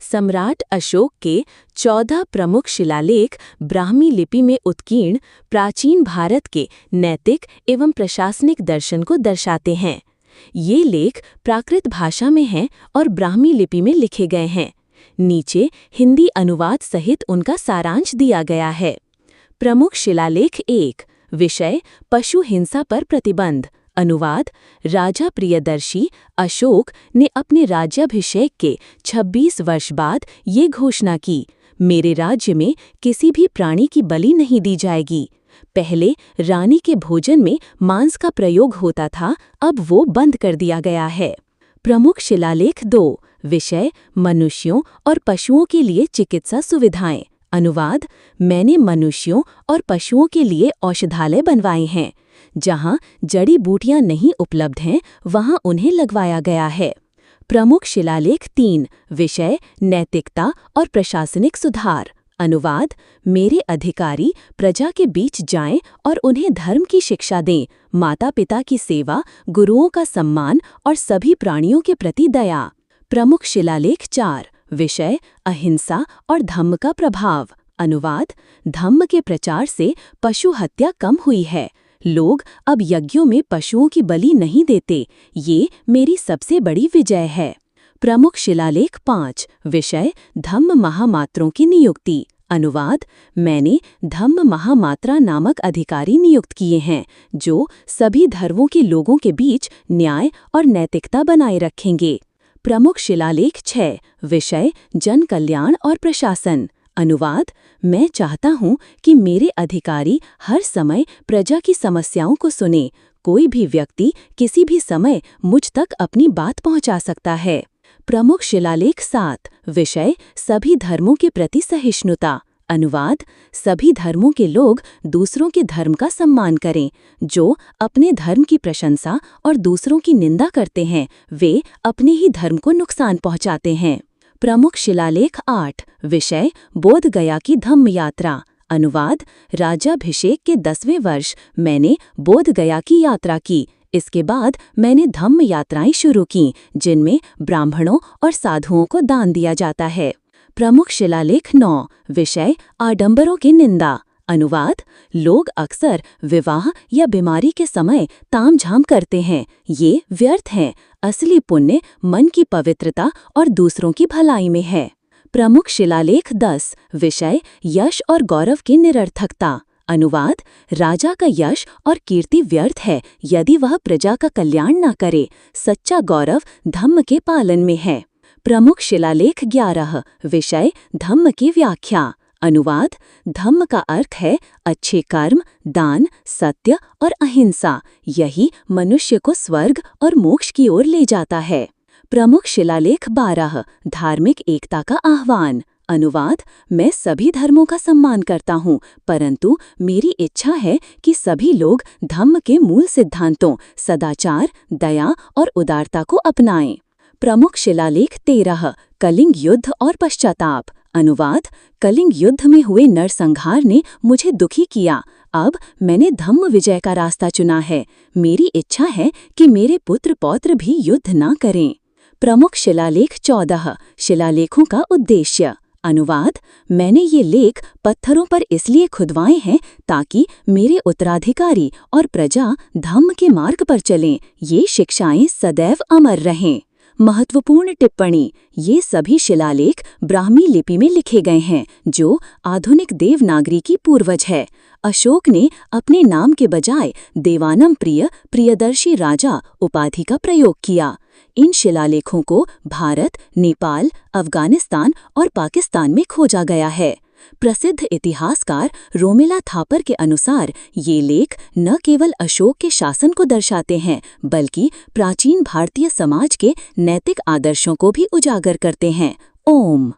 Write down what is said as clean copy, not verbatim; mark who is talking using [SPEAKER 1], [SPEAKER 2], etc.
[SPEAKER 1] सम्राट अशोक के 14 प्रमुख शिलालेख ब्राह्मी लिपि में उत्कीर्ण प्राचीन भारत के नैतिक एवं प्रशासनिक दर्शन को दर्शाते हैं। ये लेख प्राकृत भाषा में हैं और ब्राह्मी लिपि में लिखे गए हैं। नीचे हिंदी अनुवाद सहित उनका सारांश दिया गया है। प्रमुख शिलालेख 1। विषय पशु हिंसा पर प्रतिबंध। अनुवाद राजा प्रियदर्शी अशोक ने अपने राज्याभिषेक के 26 वर्ष बाद ये घोषणा की, मेरे राज्य में किसी भी प्राणी की बलि नहीं दी जाएगी। पहले रानी के भोजन में मांस का प्रयोग होता था, अब वो बंद कर दिया गया है। प्रमुख शिलालेख 2। विषय मनुष्यों और पशुओं के लिए चिकित्सा सुविधाएं। अनुवाद मैंने मनुष्यों और पशुओं के लिए औषधालय बनवाए हैं। जहां जड़ी बूटियां नहीं उपलब्ध हैं, वहां उन्हें लगवाया गया है। प्रमुख शिलालेख 3। विषय नैतिकता और प्रशासनिक सुधार। अनुवाद मेरे अधिकारी प्रजा के बीच जाएं और उन्हें धर्म की शिक्षा दें, माता पिता की सेवा, गुरुओं का सम्मान और सभी प्राणियों के प्रति दया। प्रमुख शिलालेख 4। विषय अहिंसा और धम्म का प्रभाव। अनुवाद धम्म के प्रचार से पशु हत्या कम हुई है। लोग अब यज्ञों में पशुओं की बलि नहीं देते। ये मेरी सबसे बड़ी विजय है। प्रमुख शिलालेख 5। विषय धम्म महामात्रों की नियुक्ति। अनुवाद मैंने धम्म महामात्रा नामक अधिकारी नियुक्त किए हैं, जो सभी धर्मों के लोगों के बीच न्याय और नैतिकता बनाए रखेंगे। प्रमुख शिलालेख 6। विषय जन कल्याण और प्रशासन। अनुवाद मैं चाहता हूँ कि मेरे अधिकारी हर समय प्रजा की समस्याओं को सुने। कोई भी व्यक्ति किसी भी समय मुझ तक अपनी बात पहुँचा सकता है। प्रमुख शिलालेख 7। विषय सभी धर्मों के प्रति सहिष्णुता। अनुवाद सभी धर्मों के लोग दूसरों के धर्म का सम्मान करें। जो अपने धर्म की प्रशंसा और दूसरों की निंदा करते हैं, वे अपने ही धर्म को नुकसान पहुंचाते हैं। प्रमुख शिलालेख 8। विषय बोध गया की धम्म यात्रा। अनुवाद राज्याभिषेक के 10वें वर्ष मैंने बोध गया की यात्रा की। इसके बाद मैंने धम्म यात्राएं शुरू की, जिनमें ब्राह्मणों और साधुओं को दान दिया जाता है। प्रमुख शिलालेख 9। विषय आडंबरों की निंदा। अनुवाद लोग अक्सर विवाह या बीमारी के समय तामझाम करते हैं। ये व्यर्थ हैं। असली पुण्य मन की पवित्रता और दूसरों की भलाई में है। प्रमुख शिलालेख 10। विषय यश और गौरव की निरर्थकता। अनुवाद राजा का यश और कीर्ति व्यर्थ है यदि वह प्रजा का कल्याण न करे। सच्चा गौरव धम्म के पालन में है। प्रमुख शिलालेख 11। विषय धम्म की व्याख्या। अनुवाद धम्म का अर्थ है अच्छे कर्म, दान, सत्य और अहिंसा। यही मनुष्य को स्वर्ग और मोक्ष की ओर ले जाता है। प्रमुख शिलालेख 12। धार्मिक एकता का आह्वान। अनुवाद मैं सभी धर्मों का सम्मान करता हूँ, परंतु मेरी इच्छा है कि सभी लोग धम्म के मूल सिद्धांतों सदाचार, दया और उदारता को अपनाएं। प्रमुख शिलालेख 13। कलिंग युद्ध और पश्चाताप। अनुवाद कलिंग युद्ध में हुए नरसंहार ने मुझे दुखी किया। अब मैंने धम्म विजय का रास्ता चुना है। मेरी इच्छा है कि मेरे पुत्र पौत्र भी युद्ध न करें। प्रमुख शिलालेख 14। शिलालेखों का उद्देश्य। अनुवाद मैंने ये लेख पत्थरों पर इसलिए खुदवाए हैं ताकि मेरे उत्तराधिकारी और प्रजा धम्म के मार्ग पर चलें। ये शिक्षाएं सदैव अमर रहें। महत्वपूर्ण टिप्पणी। ये सभी शिलालेख ब्राह्मी लिपि में लिखे गए हैं, जो आधुनिक देवनागरी की पूर्वज है। अशोक ने अपने नाम के बजाय देवानम प्रिय प्रियदर्शी राजा उपाधि का प्रयोग किया। इन शिलालेखों को भारत, नेपाल, अफगानिस्तान और पाकिस्तान में खोजा गया है। प्रसिद्ध इतिहासकार रोमिला थापर के अनुसार ये लेख न केवल अशोक के शासन को दर्शाते हैं, बल्कि प्राचीन भारतीय समाज के नैतिक आदर्शों को भी उजागर करते हैं। ओम।